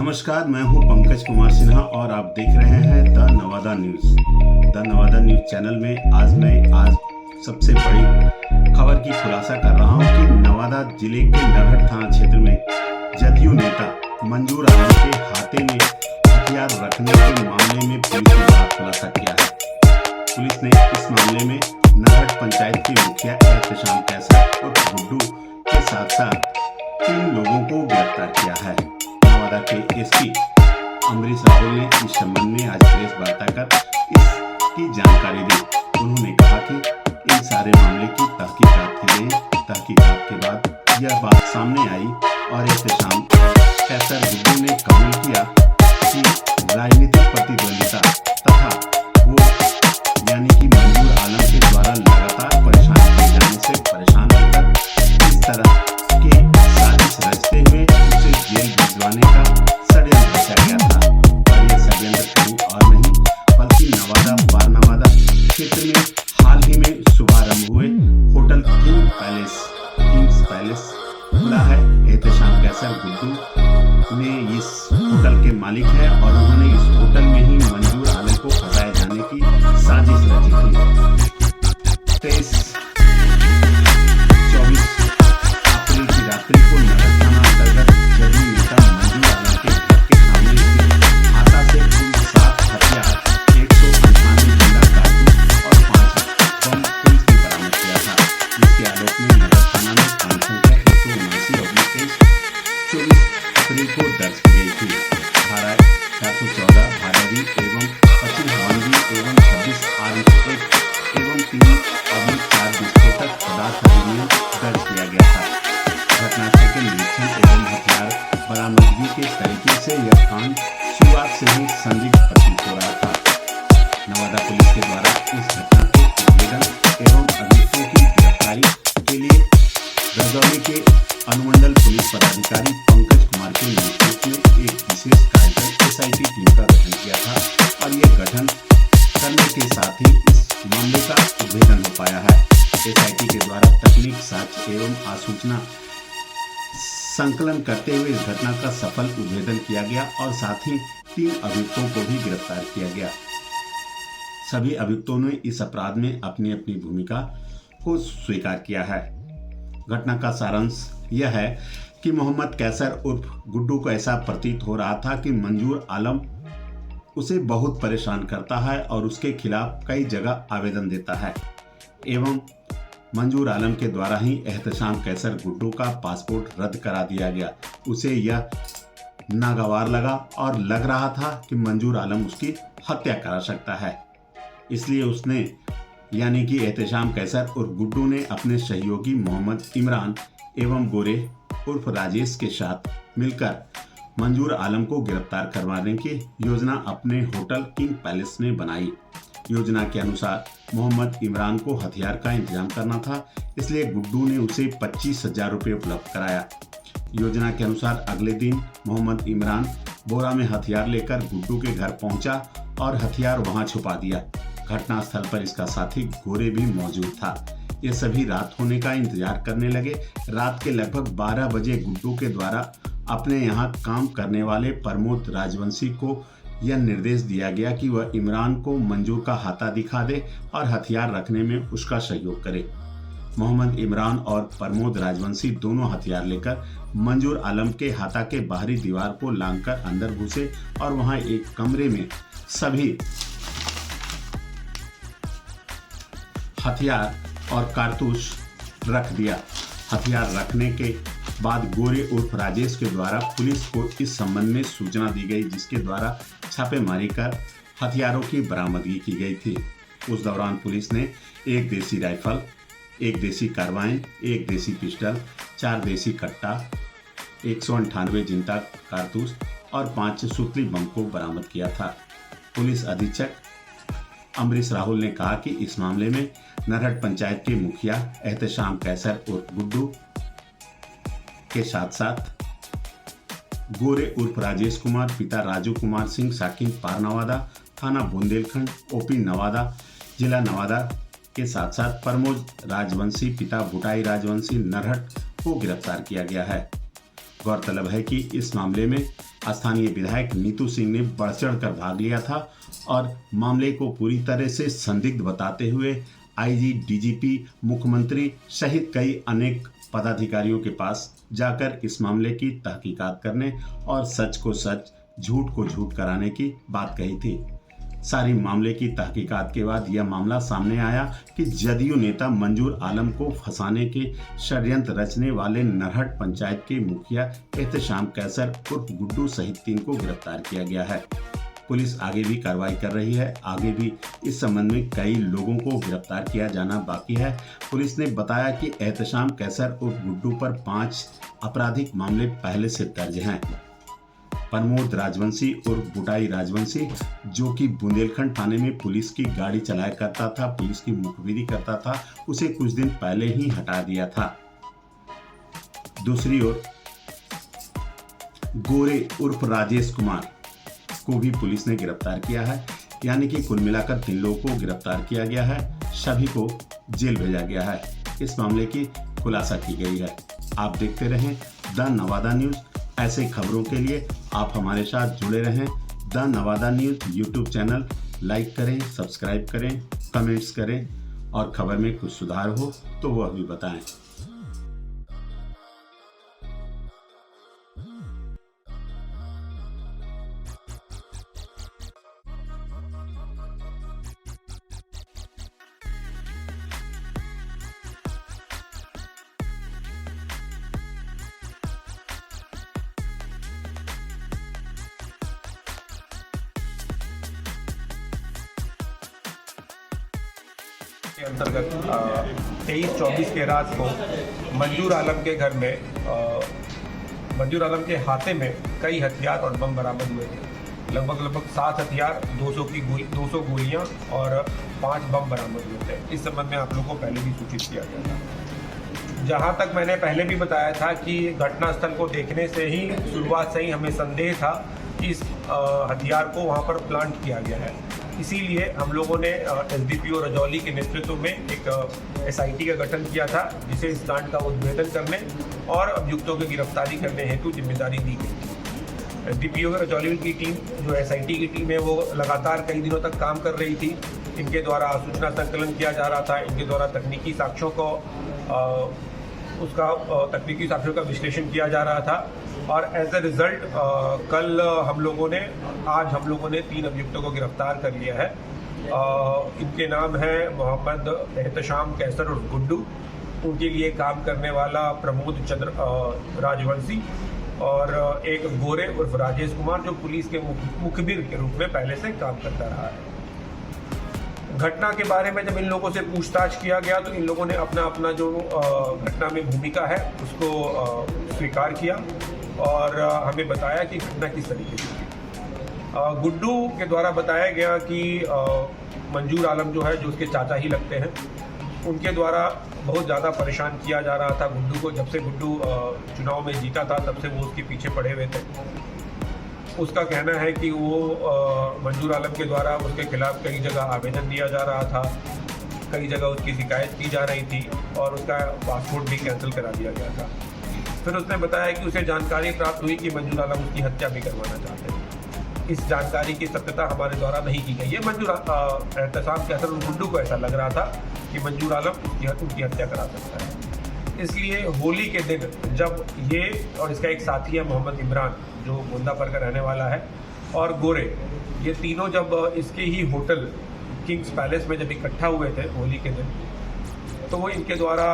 नमस्कार, मैं हूं पंकज कुमार सिन्हा और आप देख रहे हैं the Nawada news. The Nawada news channel में आज सबसे बड़ी खबर की खुलासा कर रहा हूं कि नवादा जिले के नरहट थाना क्षेत्र में जदयू नेता मंजूर आलम के हाथे में हथियार रखने के मामले में पुलिस ने बड़ा खुलासा किया है। पुलिस ने इस मामले में नरहट पंचायत के मुखिया एहतशाम कैसर और गुड्डू के साथ साथ 3 लोगों को गिरफ्तार किया है। नवादा के एसपी अमरीश राहुल ने इस संबंध में आज प्रेस वार्ता कर इसकी जानकारी दी। उन्होंने कहा कि इन सारे मामले की तहकीकात की गई। तहकीकात के बाद यह बात सामने आई और एहतशाम कैसर गुड्डू ने कबूल किया कि राजनीतिक प्रतिद्वंदिता तथा वो यानी कि मंजूर आलम के द्वारा लगातार परेशान किए जाने से परेशान होकर इस तरह के साजिश रचते हुए उसे जेल भिजवाने का षड्यंत्र रचा गया था। और यह षड्यंत्र कहीं और नहीं बल्कि नवादा बारनवादा क्षेत्र में हाल ही में शुभारंभ हुए होटल किंग्स पैलेस खुला है। एहतशाम कैसर गुड्डू ने इस होटल के मालिक है और उन्होंने इस होटल में ही मंजूर आलम को फंसाए जाने की साजिश रची थी। 24 अप्रैल की रात्रि को नगर थाना अंतर्गत जदयू नेता मंजूर आलम के घर के सामने स्थित हाथा से कुल 7 हथियार, 198 जिंदा कारतूस और 5 बम पुलिस ने बरामद किया था। इसके आलोक में नगर थाना में कांड संख्या 179/23 24 अप्रैल को दर्ज की गई थी। धारा 414 भादवी एवं 25 हवानगी एवं 26 R1 एवं 3/4 विस्फोटक पदार्थ अधिनियम दर्ज किया गया था। घटनास्थल के निरीक्षण एवं हथियार बरामदगी के तरीके से यह कांड शुरुआत से ही संदिग्ध प्रतीत हो रहा था। नवादा पुलिस के द्वारा इस घटना के उद्भेदन एवं अभियुक्तों की गिरफ्तारी के लिए रजौली के अनुमंडल पुलिस पदाधिकारी पंकज कुमार के नेतृत्व में एक विशेष कार्यक्रम SIT टीम का गठन किया था और ये गठन करने के साथ ही इस मामले का उद्भेदन हो पाया है। SIT के द्वारा तकनीक, साक्ष्य एवं आसूचना संकलन करते हुए इस घटना का सफल उद्भेदन किया गया और साथ ही 3 अभियुक्तों को भी गिरफ्तार किया गया। सभी अभियुक्तों ने इस अपराध में अपनी अपनी भूमिका को स्वीकार किया है। घटना का सारांश यह है कि मोहम्मद कैसर उर्फ गुड्डू को ऐसा प्रतीत हो रहा था कि मंजूर आलम उसे बहुत परेशान करता है और उसके खिलाफ कई जगह आवेदन देता है एवं मंजूर आलम के द्वारा ही एहतशाम कैसर गुड्डू का पासपोर्ट रद्द करा दिया गया। उसे यह नागवार लगा और लग रहा था कि मंजूर आलम उसकी हत्या करा सकता है। इसलिए उसने यानी कि एहतशाम कैसर और गुड्डू ने अपने सहयोगी मोहम्मद इमरान एवं गोरे उर्फ राजेश के साथ मिलकर मंजूर आलम को गिरफ्तार करवाने की योजना अपने होटल किंग पैलेस में बनाई। योजना के अनुसार मोहम्मद इमरान को हथियार का इंतजाम करना था, इसलिए गुड्डू ने उसे 25,000 रुपये उपलब्ध कराया। योजना के अनुसार अगले दिन मोहम्मद इमरान बोरा में हथियार लेकर गुड्डू के घर पहुंचा और हथियार वहां छुपा दिया। घटनास्थल पर इसका साथी गोरे भी मौजूद था। ये सभी रात होने का इंतजार करने लगे। रात के लगभग 12 बजे गुड्डू के द्वारा अपने यहाँ काम करने वाले प्रमोद राजवंशी को यह निर्देश दिया गया कि वह इमरान को मंजूर का हाथा दिखा दे और हथियार रखने में उसका सहयोग करे। मोहम्मद इमरान और प्रमोद राजवंशी दोनों हथियार लेकर मंजूर आलम के हाथा के बाहरी दीवार को लांघकर अंदर घुसे और वहां एक कमरे में सभी हथियार और कारतूस रख दिया। हथियार रखने के बाद गोरे उर्फ राजेश के द्वारा पुलिस को इस संबंध में सूचना दी गई, जिसके द्वारा छापेमारी कर हथियारों की बरामदगी की गई थी। उस दौरान पुलिस ने 1 देसी राइफल, 1 देसी कार्बाइन, 1 देसी पिस्टल, 4 देसी कट्टा, 198 जिंदा कारतूस और 5 सुतली बम को बरामद किया था। पुलिस अधीक्षक अमरीश राहुल ने कहा कि इस मामले में नरहट पंचायत के मुखिया एहतशाम कैसर उर्फ गुड्डू के साथ साथ गोरे उर्फ राजेश कुमार, पिता राजू कुमार सिंह, साकिन पारनवादा, थाना बुंदेलखंड, OP नवादा, जिला नवादा के साथ साथ प्रमोद राजवंशी, पिता भुटाई राजवंशी, नरहट को गिरफ्तार किया गया है। गौरतलब है कि इस मामले में स्थानीय विधायक नीतू सिंह ने बढ़ चढ़कर भाग लिया था और मामले को पूरी तरह से संदिग्ध बताते हुए आईजी, डीजीपी, मुख्यमंत्री सहित कई अनेक पदाधिकारियों के पास जाकर इस मामले की तहकीकात करने और सच को सच, झूठ को झूठ कराने की बात कही थी। सारी मामले की तहकीकात के बाद यह मामला सामने आया कि जदयू नेता मंजूर आलम को फंसाने के षड्यंत्र रचने वाले नरहट पंचायत के मुखिया एहतशाम कैसर उर्फ गुड्डू सहित 3 को गिरफ्तार किया गया है। पुलिस आगे भी कार्रवाई कर रही है। आगे भी इस संबंध में कई लोगों को गिरफ्तार किया जाना बाकी है। पुलिस ने बताया कि एहतशाम कैसर उर्फ गुड्डू पर 5 आपराधिक मामले पहले से दर्ज हैं। प्रमोद राजवंशी उर्फ बुटाई राजवंशी, जो कि बुंदेलखंड थाने में पुलिस की गाड़ी चलाया करता था, पुलिस की मुखबिरी करता था, उसे कुछ दिन पहले ही हटा दिया था। दूसरी ओर गोरे उर्फ राजेश कुमार को भी पुलिस ने गिरफ्तार किया है। यानी कि कुल मिलाकर 3 लोगों को गिरफ्तार किया गया है। सभी को जेल भेजा गया है। इस मामले की खुलासा की गई है। आप देखते रहें द नवादा न्यूज। ऐसे खबरों के लिए आप हमारे साथ जुड़े रहें। The Nawada news YouTube channel like करें, सब्सक्राइब करें, कमेंट्स करें और खबर में कुछ सुधार हो तो वह भी बताएं। के अंतर्गत 23-24 के रात को मंजूर आलम के घर में मंजूर आलम के हाथे में कई हथियार और बम बरामद हुए थे। लगभग 7 हथियार, 200 गोलियां और 5 बम बरामद हुए थे। इस संबंध में आप लोगों को पहले भी सूचित किया गया था। जहां तक मैंने पहले भी बताया था कि घटनास्थल को देखने से ही शुरुआत से ही हमें संदेह था कि इस हथियार को वहां पर प्लांट किया गया है। इसीलिए हम लोगों ने एसडीपीओ रजौली के नेतृत्व में एक एसआईटी का गठन किया था, जिसे इस कांड का उद्भेदन करने और अभियुक्तों की गिरफ्तारी करने हेतु जिम्मेदारी दी गई। एसडीपीओ रजौली की टीम, जो एसआईटी की टीम है, वो लगातार कई दिनों तक काम कर रही थी। इनके द्वारा सूचना संकलन किया जा रहा था। इनके द्वारा तकनीकी साक्ष्यों को तकनीकी साक्ष्यों का विश्लेषण किया जा रहा था और एज ए रिजल्ट आज हम लोगों ने 3 अभियुक्तों को गिरफ्तार कर लिया है। इनके नाम है मोहम्मद एहतशाम कैसर और गुड्डू, उनके लिए काम करने वाला प्रमोद चंद्र राजवंशी और एक गोरे उर्फ राजेश कुमार, जो पुलिस के मुखबिर के रूप में पहले से काम करता रहा है। घटना के बारे में जब इन लोगों से पूछताछ किया गया तो इन लोगों ने अपना जो घटना में भूमिका है उसको स्वीकार किया और हमें बताया कि घटना किस तरीके से हुई। गुड्डू के द्वारा बताया गया कि मंजूर आलम जो है, जो उसके चाचा ही लगते हैं, उनके द्वारा बहुत ज़्यादा परेशान किया जा रहा था गुड्डू को। जब से गुड्डू चुनाव में जीता था तब से वो उसके पीछे पड़े हुए थे। उसका कहना है कि वो मंजूर आलम के द्वारा उसके खिलाफ कई जगह आवेदन दिया जा रहा था, कई जगह उसकी शिकायत की जा रही थी और उसका पासपोर्ट भी कैंसिल करा दिया गया था। फिर उसने बताया कि उसे जानकारी प्राप्त हुई कि मंजूर आलम उसकी हत्या भी करवाना चाहते हैं। इस जानकारी की सत्यता हमारे द्वारा नहीं की गई है। मंजूर एहतशाम कैसर और गुड्डू को ऐसा लग रहा था कि मंजूर आलम उनकी हत्या करा सकता है। इसलिए होली के दिन जब ये और इसका एक साथी है मोहम्मद इमरान, जो गोंदापर का रहने वाला है, और गोरे, ये तीनों जब इसके ही होटल किंग्स पैलेस में जब इकट्ठा हुए थे होली के दिन, तो वो इनके द्वारा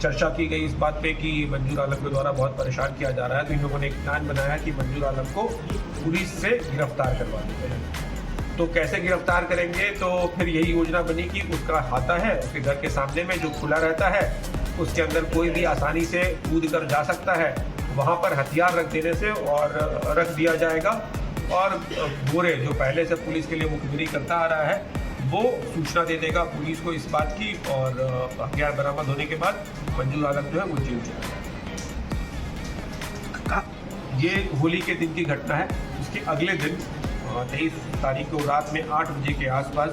चर्चा की गई इस बात पे कि मंजूर आलम के द्वारा बहुत परेशान किया जा रहा है। तो इन लोगों ने एक प्लान बनाया कि मंजूर आलम को पुलिस से गिरफ्तार करवा देते हैं। तो कैसे गिरफ्तार करेंगे, तो फिर यही योजना बनी कि उसका हाथा है उसके घर के सामने में जो खुला रहता है, उसके अंदर कोई भी आसानी से कूद कर जा सकता है, वहाँ पर हथियार रख देने से और रख दिया जाएगा और गोरे, जो पहले से पुलिस के लिए मुखबिरी करता आ रहा है, वो सूचना दे देगा पुलिस को इस बात की और हथियार बरामद होने के बाद मंजूर आलम जो है वो जेल जाएगा। ये होली के दिन की घटना है। उसके अगले दिन 23 तारीख को रात में 8 बजे के आसपास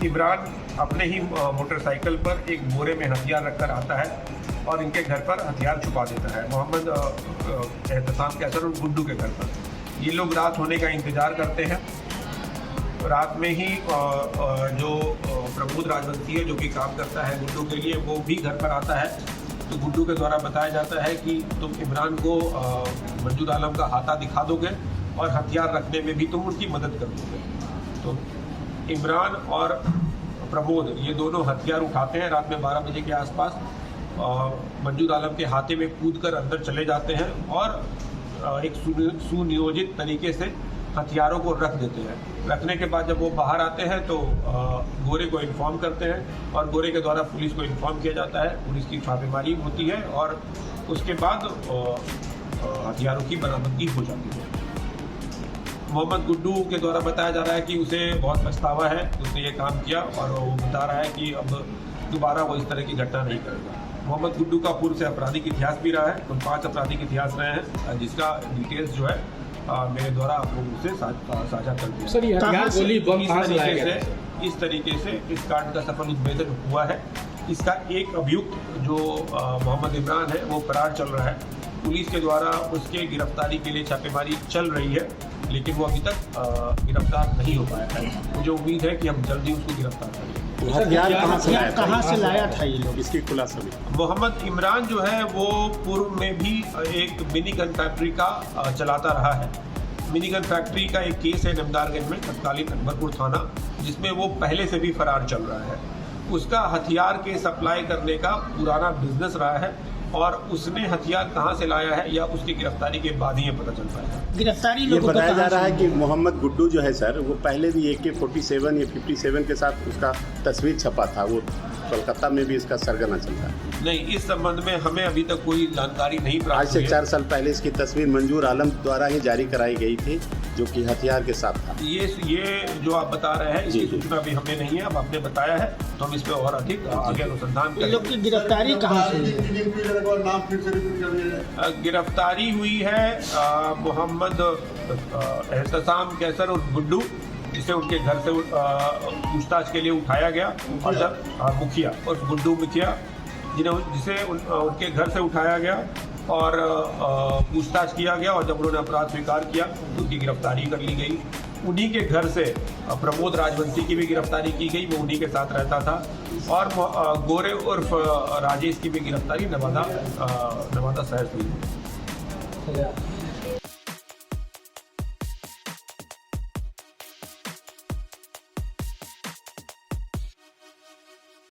इमरान अपने ही मोटरसाइकिल पर एक बोरे में हथियार रखकर आता है और इनके घर पर हथियार छुपा देता है, मोहम्मद एहतसाम कैसर और गुड्डू के घर पर। ये लोग रात होने का इंतज़ार करते हैं। रात में ही जो प्रमोद राजवंशी है, जो कि काम करता है गुड्डू के लिए, वो भी घर पर आता है। तो गुड्डू के द्वारा बताया जाता है कि तुम इमरान को मंजूर आलम का हाथा दिखा दोगे और हथियार रखने में भी तुम उसकी मदद कर दोगे। तो इमरान और प्रमोद ये दोनों हथियार उठाते हैं। रात में 12 बजे के आसपास मंजूर आलम के हाथे में कूदकर अंदर चले जाते हैं और एक सुनियोजित तरीके से हथियारों को रख देते हैं। रखने के बाद जब वो बाहर आते हैं तो गोरे को इन्फॉर्म करते हैं और गोरे के द्वारा पुलिस को इन्फॉर्म किया जाता है। पुलिस की छापेमारी होती है और उसके बाद हथियारों की बरामदगी हो जाती है। मोहम्मद गुड्डू के द्वारा बताया जा रहा है कि उसे बहुत पछतावा है, उसने ये काम किया और वो बता रहा है कि अब दोबारा वो इस तरह की घटना नहीं करेगा। मोहम्मद गुड्डू का पूर्व से आपराधिक इतिहास भी रहा है, कुल 5 आपराधिक इतिहास रहे हैं, जिसका डिटेल्स जो है मेरे द्वारा आप लोगों से साझा कर दिया। सर, ये हथियार गोली बम कहाँ से लाया गया? इस तरीके से इस कांड का सफल उद्भेदन हुआ है। इसका एक अभियुक्त जो मोहम्मद इमरान है वो फरार चल रहा है। पुलिस के द्वारा उसके गिरफ्तारी के लिए छापेमारी चल रही है, लेकिन वो अभी तक गिरफ्तार नहीं हो पाया है। मुझे उम्मीद है कि हम जल्दी उसको गिरफ्तार करेंगे। हथियार कहाँ से लाया था ये लोग? इसकी खुलासा भी। मोहम्मद इमरान जो है वो पूर्व में भी एक मिनी गन फैक्ट्री का चलाता रहा है। मिनी गन फैक्ट्री का एक केस है नमदारगंज में, तत्कालीन अकबरपुर थाना, जिसमें वो पहले से भी फरार चल रहा है। उसका हथियार के सप्लाई करने का पुराना बिजनेस रहा है और उसने हथियार कहाँ से लाया है या उसकी गिरफ्तारी के बाद ही ये पता चल पाएगा। गिरफ्तारी ये बताया जा रहा है कि मोहम्मद गुड्डू जो है सर, वो पहले भी AK-47 या 57 के साथ उसका तस्वीर छपा था, वो कोलकाता में भी इसका सरगना चलता है। नहीं, इस संबंध में हमें अभी तक कोई जानकारी नहीं प्राप्त आज से 4 साल पहले इसकी तस्वीर मंजूर आलम द्वारा ही जारी कराई गई थी, जो कि हथियार के साथ था। ये जो आप बता रहे हैं इसकी सूचना भी हमें नहीं है। अब आपने बताया है तो हम इस पर और अधिक आगे अनुसंधान करेंगे। लोग की गिरफ्तारी कहाँ से हुई? गिरफ्तारी हुई है मोहम्मद एहतसाम कैसर और गुड्डू, जिसे उनके घर से पूछताछ के लिए उठाया गया और जब मुखिया और गुड्डू मुखिया जिसे उनके घर से उठाया गया और पूछताछ किया गया और जब उन्होंने अपराध स्वीकार किया तो उनकी गिरफ्तारी कर ली गई। उन्हीं के घर से प्रमोद राजवंशी की भी गिरफ्तारी की गई, वो उन्हीं के साथ रहता था। और गोरे उर्फ राजेश की भी गिरफ्तारी नवादा शहर से हुई।